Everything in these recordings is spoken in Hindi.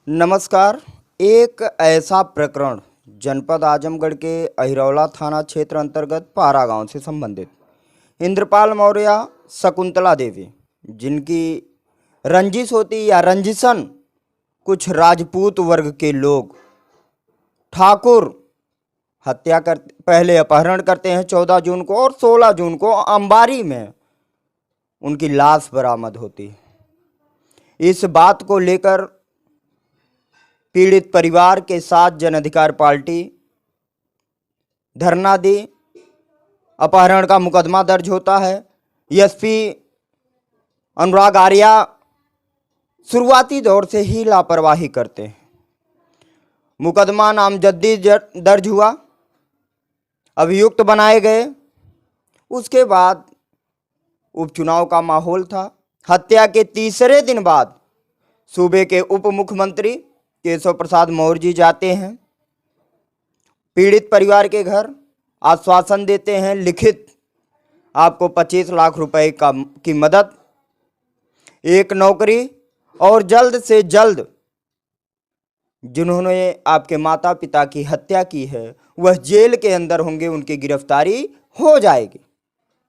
नमस्कार। एक ऐसा प्रकरण जनपद आजमगढ़ के अहिरौला थाना क्षेत्र अंतर्गत पारा गांव से संबंधित इंद्रपाल मौर्य शकुंतला देवी, जिनकी रंजिश होती या रंजिशन कुछ राजपूत वर्ग के लोग ठाकुर हत्या कर पहले अपहरण करते हैं 14 जून को, और 16 जून को अंबारी में उनकी लाश बरामद होती है। इस बात को लेकर पीड़ित परिवार के साथ जन अधिकार पार्टी धरना दी। अपहरण का मुकदमा दर्ज होता है। एसपी अनुराग आर्या शुरुआती दौर से ही लापरवाही करते हैं। मुकदमा नामजदगी दर्ज हुआ, अभियुक्त बनाए गए। उसके बाद उपचुनाव का माहौल था। हत्या के तीसरे दिन बाद सूबे के उप मुख्यमंत्री केशव प्रसाद मौर्य जी जाते हैं पीड़ित परिवार के घर, आश्वासन देते हैं लिखित आपको 25 लाख रुपए की मदद, एक नौकरी, और जल्द से जल्द जिन्होंने आपके माता पिता की हत्या की है वह जेल के अंदर होंगे, उनकी गिरफ्तारी हो जाएगी।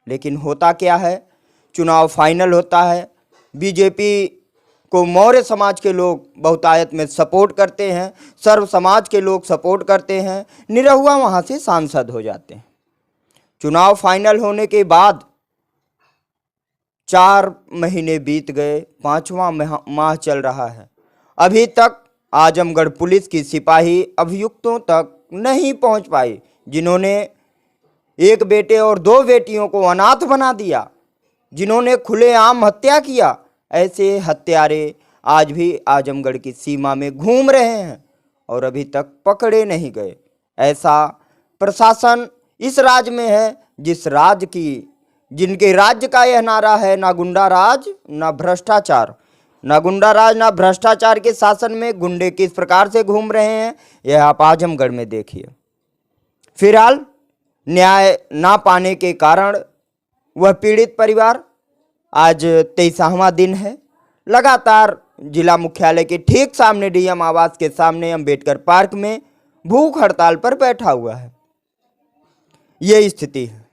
लेकिन होता क्या है, चुनाव फाइनल होता है। बीजेपी को मौर्य समाज के लोग बहुतायत में सपोर्ट करते हैं, सर्व समाज के लोग सपोर्ट करते हैं, निरहुआ वहाँ से सांसद हो जाते हैं। चुनाव फाइनल होने के बाद 4 महीने बीत गए, 5वां माह चल रहा है। अभी तक आजमगढ़ पुलिस की सिपाही अभियुक्तों तक नहीं पहुंच पाई, जिन्होंने एक बेटे और 2 बेटियों को अनाथ बना दिया, जिन्होंने खुलेआम हत्या किया। ऐसे हत्यारे आज भी आजमगढ़ की सीमा में घूम रहे हैं और अभी तक पकड़े नहीं गए। ऐसा प्रशासन इस राज्य में है जिनके राज्य का यह नारा है, ना गुंडा राज ना भ्रष्टाचार। ना गुंडा राज ना भ्रष्टाचार के शासन में गुंडे किस प्रकार से घूम रहे हैं यह आप आजमगढ़ में देखिए। फिलहाल न्याय ना पाने के कारण वह पीड़ित परिवार आज 23वां दिन है लगातार जिला मुख्यालय के ठीक सामने डीएम आवास के सामने अंबेडकर पार्क में भूख हड़ताल पर बैठा हुआ है। ये स्थिति है।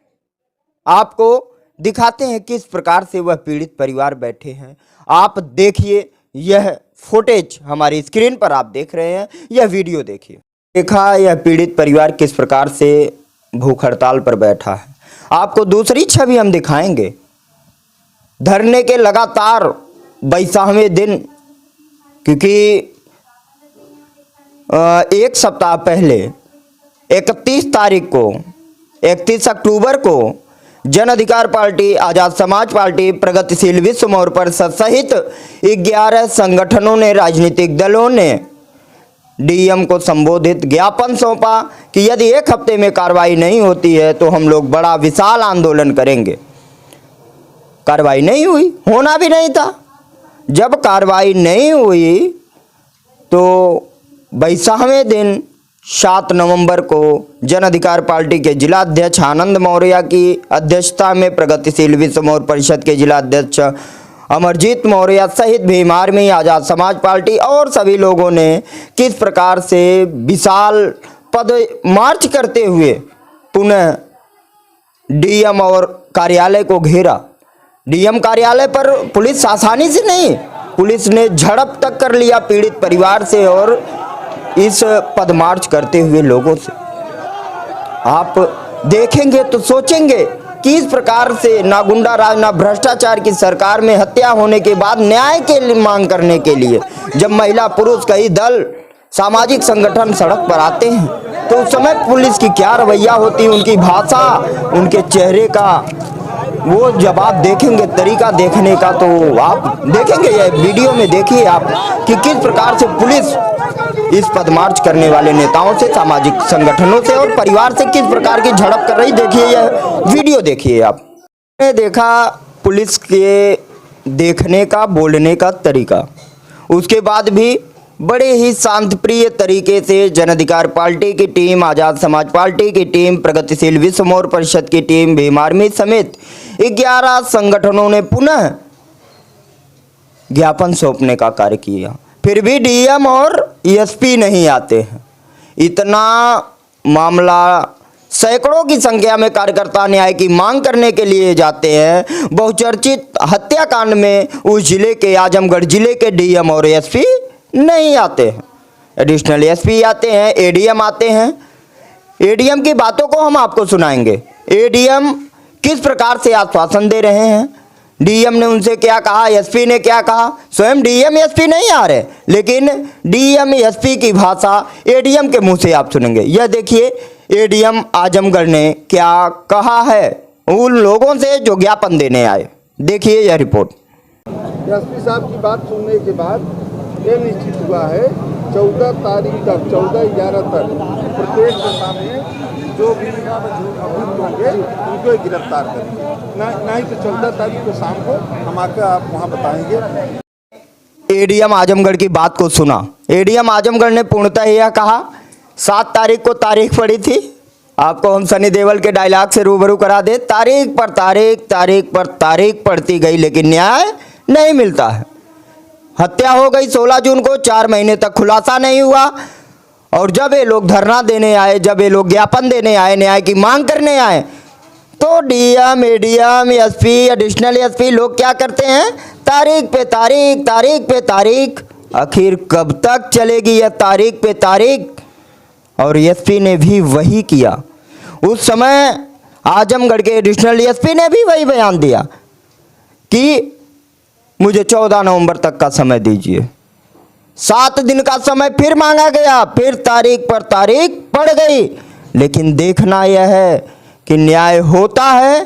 आपको दिखाते हैं किस प्रकार से वह पीड़ित परिवार बैठे हैं। आप देखिए, यह फुटेज हमारी स्क्रीन पर आप देख रहे हैं, यह वीडियो देखिए। देखा यह पीड़ित परिवार किस प्रकार से भूख हड़ताल पर बैठा है। आपको दूसरी छवि हम दिखाएंगे। धरने के लगातार 22वें दिन, क्योंकि एक सप्ताह पहले 31 अक्टूबर को जन अधिकार पार्टी, आजाद समाज पार्टी, प्रगतिशील विश्व मौर्य परिषद सहित 11 संगठनों ने, राजनीतिक दलों ने डीएम को संबोधित ज्ञापन सौंपा कि यदि 1 हफ्ते में कार्रवाई नहीं होती है तो हम लोग बड़ा विशाल आंदोलन करेंगे। कार्रवाई नहीं हुई, होना भी नहीं था। जब कार्रवाई नहीं हुई तो 22वें दिन 7 नवंबर को जन अधिकार पार्टी के जिला अध्यक्ष आनंद मौर्य की अध्यक्षता में प्रगतिशील विश्व मौर्य परिषद के जिला अध्यक्ष अमरजीत मौर्य सहित भीम आर्मी, आजाद समाज पार्टी और सभी लोगों ने किस प्रकार से विशाल पद मार्च करते हुए पुनः डीएम और कार्यालय को घेरा। डीएम कार्यालय पर पुलिस आसानी से नहीं, पुलिस ने झड़प तक कर लिया पीड़ित परिवार से और इस पदमार्च करते हुए लोगों से। आप देखेंगे तो सोचेंगे कि इस प्रकार से ना गुंडा राज ना भ्रष्टाचार की सरकार में हत्या होने के बाद न्याय के लिए मांग करने के लिए जब महिला पुरुष कई दल सामाजिक संगठन सड़क पर आते हैं तो उस समय पुलिस की क्या रवैया होती है, उनकी भाषा, उनके चेहरे का वो जवाब देखेंगे, तरीका देखने का, तो आप देखेंगे। यह वीडियो में देखिए आप कि किस प्रकार से पुलिस इस पदमार्च करने वाले नेताओं से, सामाजिक संगठनों से और परिवार से किस प्रकार की झड़प कर रही। देखिए यह वीडियो देखिए। आपने देखा पुलिस के देखने का, बोलने का तरीका, उसके बाद भी बड़े ही शांतिप्रिय तरीके से जन अधिकार पार्टी की टीम, आजाद समाज पार्टी की टीम, प्रगतिशील विश्व मौर्य परिषद की टीम, भीम आर्मी समेत 11 संगठनों ने पुनः ज्ञापन सौंपने का कार्य किया। फिर भी डीएम और एसपी नहीं आते हैं। इतना मामला, सैकड़ों की संख्या में कार्यकर्ता न्याय की मांग करने के लिए जाते हैं। बहुचर्चित हत्याकांड में उस जिले के, आजमगढ़ जिले के डीएम और एसपी नहीं आते हैं। एडिशनल एसपी आते हैं, एडीएम आते हैं। एडीएम की बातों को हम आपको सुनाएंगे। एडीएम किस प्रकार से आश्वासन दे रहे हैं, डीएम ने उनसे क्या कहा, एसपी ने क्या कहा। स्वयं डीएम एसपी नहीं आ रहे, लेकिन डीएम एसपी की भाषा एडीएम के मुंह से आप सुनेंगे। यह देखिए एडीएम आजमगढ़ ने क्या कहा है उन लोगों से जो ज्ञापन देने आए। देखिए यह रिपोर्ट। एसपी साहब की बात सुनने के बाद ये निश्चित हुआ है 14 तारीख तक, 14/11 तक प्रत्येक दशा में जो भी अभियुक्त होंगे उनको गिरफ्तार करेंगे। नहीं तो 14 तारीख को शाम को हम आकर आप वहाँ बताएंगे। एडीएम आजमगढ़ की बात को सुना। एडीएम आजमगढ़ ने पूर्णतः यह कहा, 7 तारीख को तारीख पड़ी थी। आपको हम सनी देओल के डायलॉग से रूबरू करा दे, तारीख पर तारीख, तारीख पर तारीख पड़ती गई, लेकिन न्याय नहीं मिलता है। हत्या हो गई 16 जून को, 4 महीने तक खुलासा नहीं हुआ। और जब ये लोग धरना देने आए, जब ये लोग ज्ञापन देने आए, न्याय की मांग करने आए, तो DM, ADM, SP, additional SP लोग क्या करते हैं, तारीख पे तारीख, तारीख पे तारीख। आखिर कब तक चलेगी यह तारीख पे तारीख। और एसपी ने भी वही किया। उस समय आजमगढ़ के एडिशनल एसपी ने भी वही बयान दिया कि मुझे 14 नवंबर तक का समय दीजिए। 7 दिन का समय फिर मांगा गया, फिर तारीख पर तारीख पड़ गई। लेकिन देखना यह है कि न्याय होता है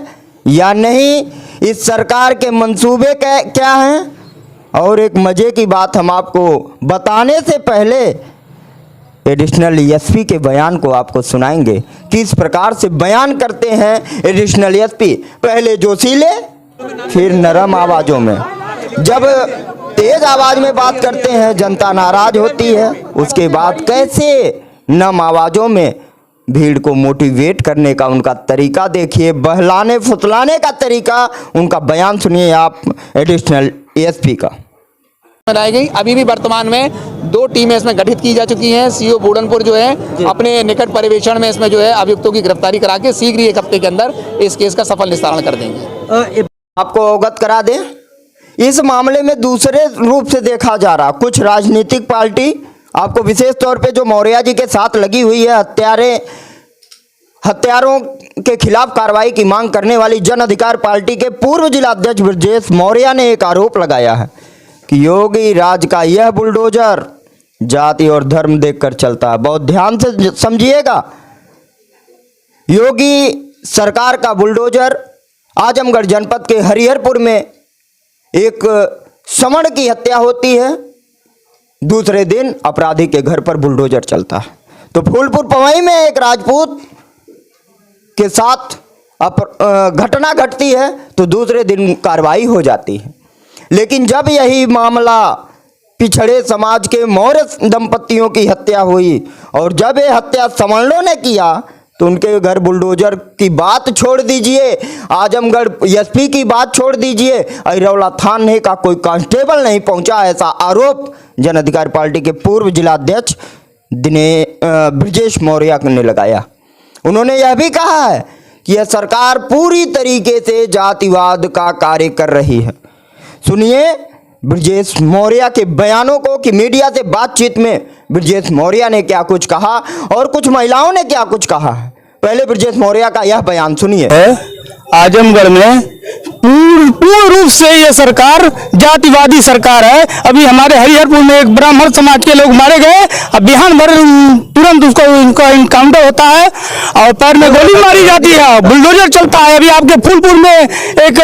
या नहीं, इस सरकार के मंसूबे क्या हैं। और एक मजे की बात हम आपको बताने से पहले एडिशनल एसपी के बयान को आपको सुनाएंगे। किस प्रकार से बयान करते हैं एडिशनल एसपी, पहले जोशीले फिर नरम आवाज़ों में। जब तेज आवाज़ में बात करते हैं जनता नाराज होती है, उसके बाद कैसे नम आवाज़ों में भीड़ को मोटिवेट करने का उनका तरीका देखिए, बहलाने फुसलाने का तरीका, उनका बयान सुनिए आप एडिशनल एसपी का। बनाई गई। अभी भी वर्तमान में 2 टीमें इसमें गठित की जा चुकी हैं। सीओ बूढ़नपुर जो है अपने निकट पर्यवेक्षण में इसमें जो है अभियुक्तों की गिरफ्तारी करा के शीघ्र ही 1 हफ्ते के अंदर इस केस का सफल निस्तारण कर देंगे। आपको अवगत करा दें, इस मामले में दूसरे रूप से देखा जा रहा, कुछ राजनीतिक पार्टी, आपको विशेष तौर पे जो मौर्य जी के साथ लगी हुई है, हत्यारों के खिलाफ कार्रवाई की मांग करने वाली जन अधिकार पार्टी के पूर्व जिला अध्यक्ष ब्रजेश मौर्य ने एक आरोप लगाया है कि योगी राज का यह बुलडोजर जाति और धर्म देखकर चलता है। बहुत ध्यान से समझिएगा, योगी सरकार का बुलडोजर आजमगढ़ जनपद के हरिहरपुर में एक समण की हत्या होती है, दूसरे दिन अपराधी के घर पर बुलडोजर चलता है। तो फूलपुर पवई में एक राजपूत के साथ घटना घटती है तो दूसरे दिन कार्रवाई हो जाती है। लेकिन जब यही मामला पिछड़े समाज के मौर्य दंपतियों की हत्या हुई और जब ये हत्या समर्णों ने किया तो उनके घर बुलडोजर की बात छोड़ दीजिए, आजमगढ़ एसपी की बात छोड़ दीजिए, अहिरौला थाने का कोई कांस्टेबल नहीं पहुंचा। ऐसा आरोप जन अधिकार पार्टी के पूर्व जिलाध्यक्ष ब्रजेश मौर्य ने लगाया। उन्होंने यह भी कहा है कि यह सरकार पूरी तरीके से जातिवाद का कार्य कर रही है। सुनिए ब्रजेश मौर्य के बयानों को कि मीडिया से बातचीत में ब्रजेश मौर्य ने क्या कुछ कहा और कुछ महिलाओं ने क्या कुछ कहा है। पहले ब्रजेश मौर्य का यह बयान सुनिए। आजमगढ़ में पूर्ण रूप से ये सरकार जातिवादी सरकार है। अभी हमारे हरिहरपुर में एक ब्राह्मण समाज के लोग मारे गए, अब बिहान भर तुरंत उसको उनका इनकाउंटर होता है और पैर में गोली मारी जाती है, बुलडोजर चलता है। अभी आपके फूलपुर में एक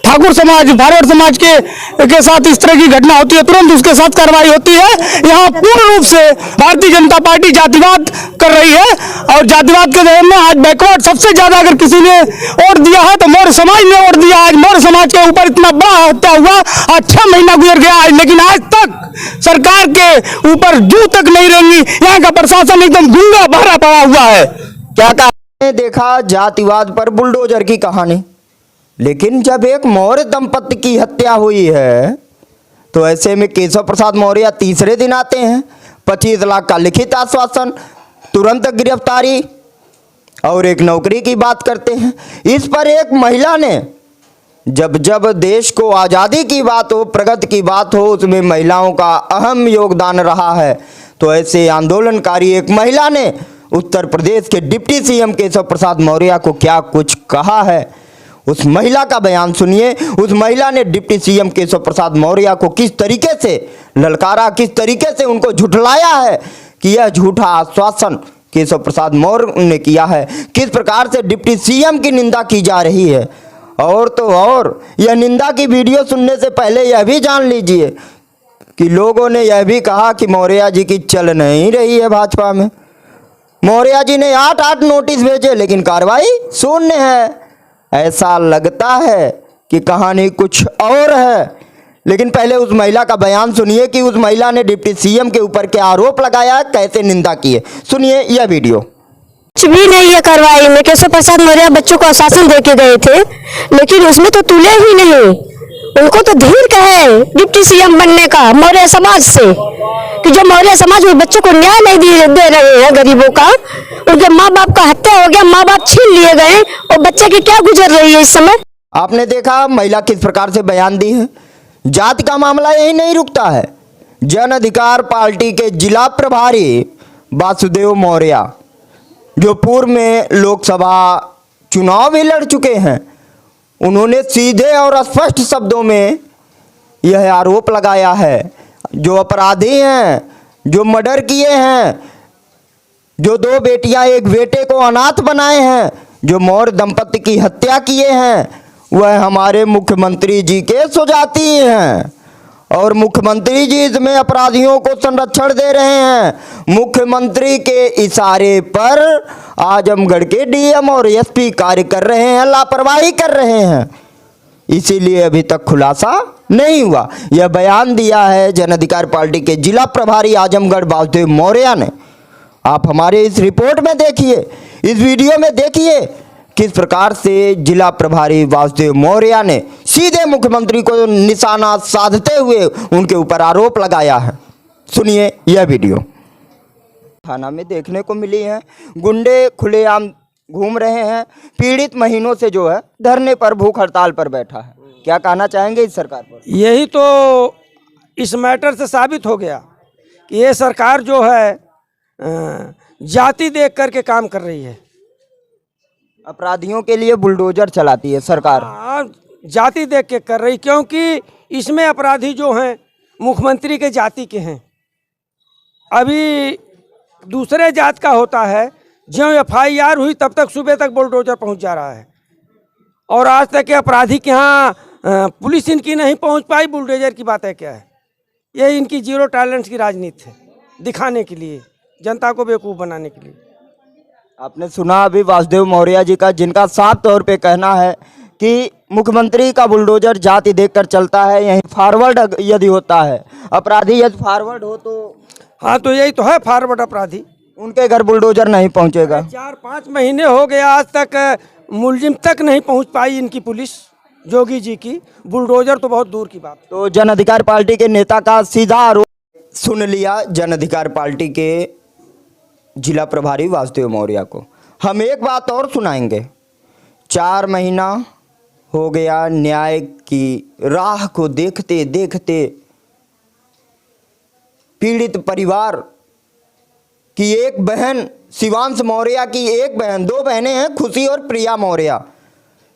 ठाकुर समाज, भारत समाज के साथ इस तरह की घटना होती है, तुरंत उसके साथ कार्रवाई होती है। यहाँ पूर्ण रूप से भारतीय जनता पार्टी जातिवाद कर रही है और जातिवाद के दौर में आज बैकवर्ड सबसे ज्यादा अगर किसी ने वोट दिया है तो मौर्य समाज ने वोट दिया। आज मौर्य समाज के ऊपर इतना बड़ा हत्या हुआ, आज 6 महीना गुजर गया आज, लेकिन आज तक सरकार के ऊपर जू तक नहीं रहेंगी। यहाँ का प्रशासन एकदम गूंगा बहरा पड़ा हुआ है। क्या कहा, देखा जातिवाद पर बुलडोजर की कहानी। लेकिन जब एक मौर्य दंपति की हत्या हुई है तो ऐसे में केशव प्रसाद मौर्य तीसरे दिन आते हैं, 25 लाख का लिखित आश्वासन, तुरंत गिरफ्तारी और एक नौकरी की बात करते हैं। इस पर एक महिला ने, जब जब देश को आज़ादी की बात हो, प्रगति की बात हो, उसमें महिलाओं का अहम योगदान रहा है। तो ऐसे आंदोलनकारी एक महिला ने उत्तर प्रदेश के डिप्टी सीएम केशव प्रसाद मौर्य को क्या कुछ कहा है, उस महिला का बयान सुनिए। उस महिला ने डिप्टी सीएम केशव प्रसाद मौर्य को किस तरीके से ललकारा, किस तरीके से उनको झुठलाया है कि यह झूठा आश्वासन केशव प्रसाद मौर्य ने किया है, किस प्रकार से डिप्टी सीएम की निंदा की जा रही है। और तो और यह निंदा की वीडियो सुनने से पहले यह भी जान लीजिए कि लोगों ने यह भी कहा कि मौर्य जी की चल नहीं रही है भाजपा में। मौर्य जी ने 8 नोटिस भेजे लेकिन कार्रवाई शून्य है। ऐसा लगता है कि कहानी कुछ और है। लेकिन पहले उस महिला का बयान सुनिए कि उस महिला ने डिप्टी सीएम के ऊपर क्या आरोप लगाया, कैसे निंदा की है। सुनिए यह वीडियो। कुछ भी नहीं है कार्रवाई में। केशव प्रसाद मौर्य बच्चों को आश्वासन दे के गए थे, लेकिन उसमें तो तुले ही नहीं। उनको तो धीर का है डिप्टी सीएम बनने का मौर्य समाज से, कि जो मौर्य समाज में बच्चों को न्याय नहीं दे रहे हैं, गरीबों का, उनके माँ बाप का हत्या हो गया, माँ बाप छीन लिए गए, और बच्चे की क्या गुजर रही है इस समय। आपने देखा महिला किस प्रकार से बयान दी है। जाति का मामला यही नहीं रुकता है। जन अधिकार पार्टी के जिला प्रभारी वासुदेव मौर्य, जो पूर्व में लोकसभा चुनाव भी लड़ चुके हैं, उन्होंने सीधे और स्पष्ट शब्दों में यह आरोप लगाया है, जो अपराधी हैं, जो मर्डर किए हैं, जो 2 बेटियां 1 बेटे को अनाथ बनाए हैं, जो मौर्य दंपति की हत्या किए हैं, वह हमारे मुख्यमंत्री जी के सुजाती हैं। और मुख्यमंत्री जी इसमें अपराधियों को संरक्षण दे रहे हैं। मुख्यमंत्री के इशारे पर आजमगढ़ के डीएम और एसपी कार्य कर रहे हैं, लापरवाही कर रहे हैं, इसीलिए अभी तक खुलासा नहीं हुआ। यह बयान दिया है जन अधिकार पार्टी के जिला प्रभारी आजमगढ़ वासुदेव मौर्य ने। आप हमारे इस रिपोर्ट में देखिए, इस वीडियो में देखिए किस प्रकार से जिला प्रभारी वासुदेव मौर्य ने सीधे मुख्यमंत्री को निशाना साधते हुए उनके ऊपर आरोप लगाया है। सुनिए यह वीडियो। थाना में देखने को मिली है, गुंडे खुलेआम घूम रहे हैं। पीड़ित महीनों से जो है धरने पर, भूख हड़ताल पर बैठा है। क्या कहना चाहेंगे इस सरकार पर? यही तो इस मैटर से साबित हो गया कि ये सरकार जो है जाति देख करके काम कर रही है। अपराधियों के लिए बुलडोजर चलाती है सरकार। हाँ, जाति देख के कर रही, क्योंकि इसमें अपराधी जो हैं मुख्यमंत्री के जाति के हैं। अभी दूसरे जात का होता है, जो FIR हुई तब तक सुबह तक बुलडोजर पहुंच जा रहा है, और आज तक के अपराधी के यहाँ पुलिस इनकी नहीं पहुंच पाई। बुलडोजर की बात है क्या है? ये इनकी जीरो टॉलरेंस की राजनीति है, दिखाने के लिए, जनता को बेवकूफ़ बनाने के लिए। आपने सुना अभी वासुदेव मौर्य जी का, जिनका साफ तौर पे कहना है कि मुख्यमंत्री का बुलडोजर जाति देखकर चलता है। यही फॉरवर्ड यदि होता है, अपराधी यदि फॉरवर्ड हो तो, हाँ तो यही तो है फॉरवर्ड अपराधी। उनके घर बुलडोजर नहीं पहुंचेगा। 4-5 महीने हो गया, आज तक मुलजिम तक नहीं पहुंच पाई इनकी पुलिस, जोगी जी की। बुलडोजर तो बहुत दूर की बात। तो जन अधिकार पार्टी के नेता का सीधा आरोप सुन लिया जन अधिकार पार्टी के जिला प्रभारी वासुदेव मौर्य को। हम एक बात और सुनाएंगे। 4 महीना हो गया न्याय की राह को देखते देखते पीड़ित परिवार की एक बहन, शिवांश मौर्य की एक बहन, 2 बहनें हैं, खुशी और प्रिया मौर्य।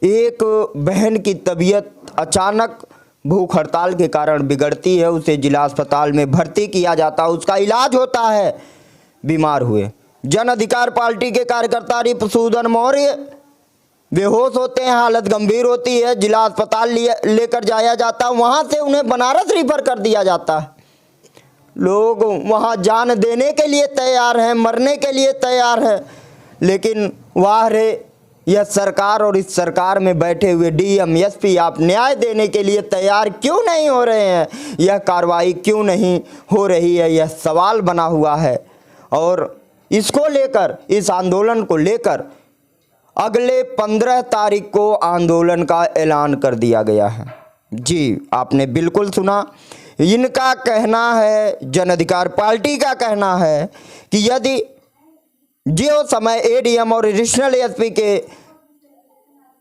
एक बहन की तबीयत अचानक भूख हड़ताल के कारण बिगड़ती है, उसे जिला अस्पताल में भर्ती किया जाता है, उसका इलाज होता है। बीमार हुए जन अधिकार पार्टी के कार्यकर्ता रिपुसूदन मौर्य बेहोश होते हैं, हालत गंभीर होती है, जिला अस्पताल लेकर जाया जाता है, वहाँ से उन्हें बनारस रिफर कर दिया जाता है। लोग वहाँ जान देने के लिए तैयार हैं, मरने के लिए तैयार हैं, लेकिन वाह रे यह सरकार और इस सरकार में बैठे हुए डीएम एसपी आप न्याय देने के लिए तैयार क्यों नहीं हो रहे हैं? यह कार्रवाई क्यों नहीं हो रही है? यह सवाल बना हुआ है। और इसको लेकर, इस आंदोलन को लेकर अगले 15 तारीख को आंदोलन का ऐलान कर दिया गया है। जी आपने बिल्कुल सुना, इनका कहना है, जन अधिकार पार्टी का कहना है कि यदि जो समय एडीएम और एडिशनल एसपी के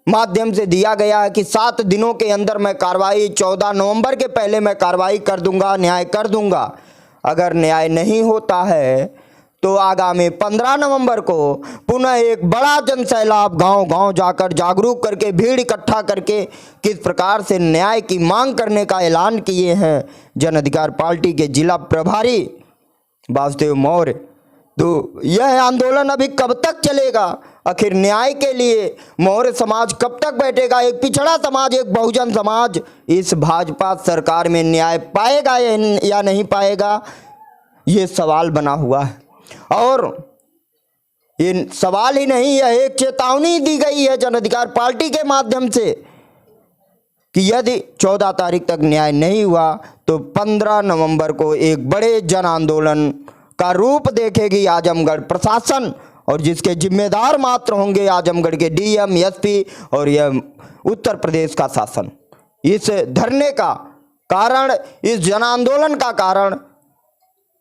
माध्यम से दिया गया है कि 7 दिनों के अंदर मैं कार्रवाई 14 नवंबर के पहले मैं कार्रवाई कर दूंगा, न्याय कर दूंगा, अगर न्याय नहीं होता है तो आगामी 15 नवंबर को पुनः एक बड़ा जनसैलाब गांव-गांव जाकर जागरूक करके भीड़ इकट्ठा करके किस प्रकार से न्याय की मांग करने का ऐलान किए हैं जन अधिकार पार्टी के जिला प्रभारी वासुदेव मौर्य। तो यह आंदोलन अभी कब तक चलेगा? आखिर न्याय के लिए मौर्य समाज कब तक बैठेगा? एक पिछड़ा समाज, एक बहुजन समाज इस भाजपा सरकार में न्याय पाएगा या नहीं पाएगा, ये सवाल बना हुआ है। और ये सवाल ही नहीं, यह एक चेतावनी दी गई है जन अधिकार पार्टी के माध्यम से कि यदि 14 तारीख तक न्याय नहीं हुआ तो 15 नवंबर को एक बड़े जन आंदोलन का रूप देखेगी आजमगढ़ प्रशासन, और जिसके जिम्मेदार मात्र होंगे आजमगढ़ के डीएम, एसपी और यह उत्तर प्रदेश का शासन। इस धरने का कारण, इस जन आंदोलन का कारण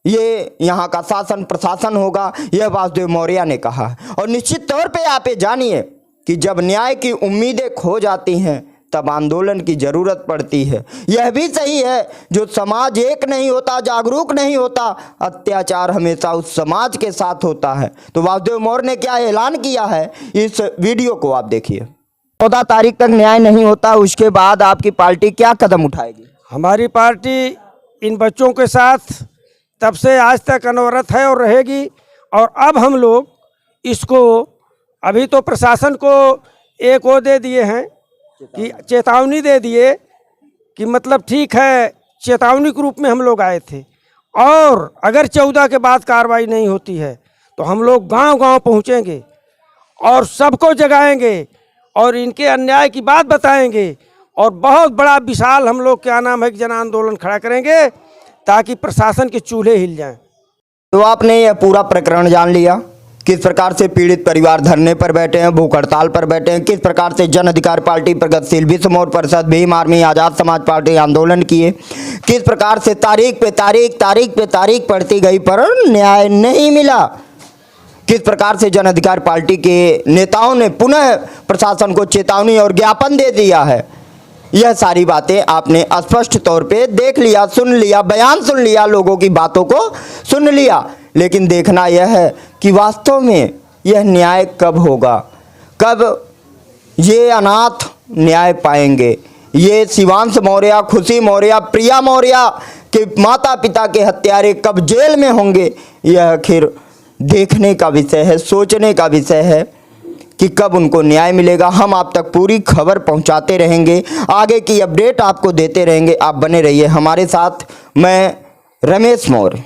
ये यहाँ का शासन प्रशासन होगा, यह वासुदेव मौर्य ने कहा। और निश्चित तौर पे आप ये जानिए कि जब न्याय की उम्मीदें खो जाती हैं तब आंदोलन की ज़रूरत पड़ती है। यह भी सही है, जो समाज एक नहीं होता, जागरूक नहीं होता, अत्याचार हमेशा उस समाज के साथ होता है। तो वासुदेव मौर्य ने क्या ऐलान किया है, इस वीडियो को आप देखिए। 14 तारीख तक न्याय नहीं होता, उसके बाद आपकी पार्टी क्या कदम उठाएगी? हमारी पार्टी इन बच्चों के साथ तब से आज तक अनवरत है और रहेगी। और अब हम लोग इसको, अभी तो प्रशासन को एक वो दे दिए हैं कि चेतावनी दे दिए कि मतलब ठीक है, चेतावनी के रूप में हम लोग आए थे। और अगर 14 के बाद कार्रवाई नहीं होती है तो हम लोग गांव-गांव पहुंचेंगे और सबको जगाएंगे और इनके अन्याय की बात बताएंगे और बहुत बड़ा विशाल हम लोग क्या नाम है जन आंदोलन खड़ा करेंगे ताकि प्रशासन के चूल्हे हिल जाएं। तो आपने यह पूरा प्रकरण जान लिया, किस प्रकार से पीड़ित परिवार धरने पर बैठे हैं, भूख हड़ताल पर बैठे हैं, किस प्रकार से जन अधिकार पार्टी, प्रगतिशील विश्व मोर्चा परिषद, भीम आर्मी, आज़ाद समाज पार्टी आंदोलन किए, किस प्रकार से तारीख पे तारीख पड़ती गई पर न्याय नहीं मिला, किस प्रकार से जन अधिकार पार्टी के नेताओं ने पुनः प्रशासन को चेतावनी और ज्ञापन दे दिया है। यह सारी बातें आपने स्पष्ट तौर पे देख लिया, सुन लिया, बयान सुन लिया, लोगों की बातों को सुन लिया। लेकिन देखना यह है कि वास्तव में यह न्याय कब होगा, कब ये अनाथ न्याय पाएंगे, ये शिवांश मौर्य, खुशी मौर्य, प्रिया मौर्य के माता पिता के हत्यारे कब जेल में होंगे, यह आखिर देखने का विषय है, सोचने का विषय है कि कब उनको न्याय मिलेगा। हम आप तक पूरी खबर पहुंचाते रहेंगे, आगे की अपडेट आपको देते रहेंगे। आप बने रहिए हमारे साथ। मैं रमेश मौर्य।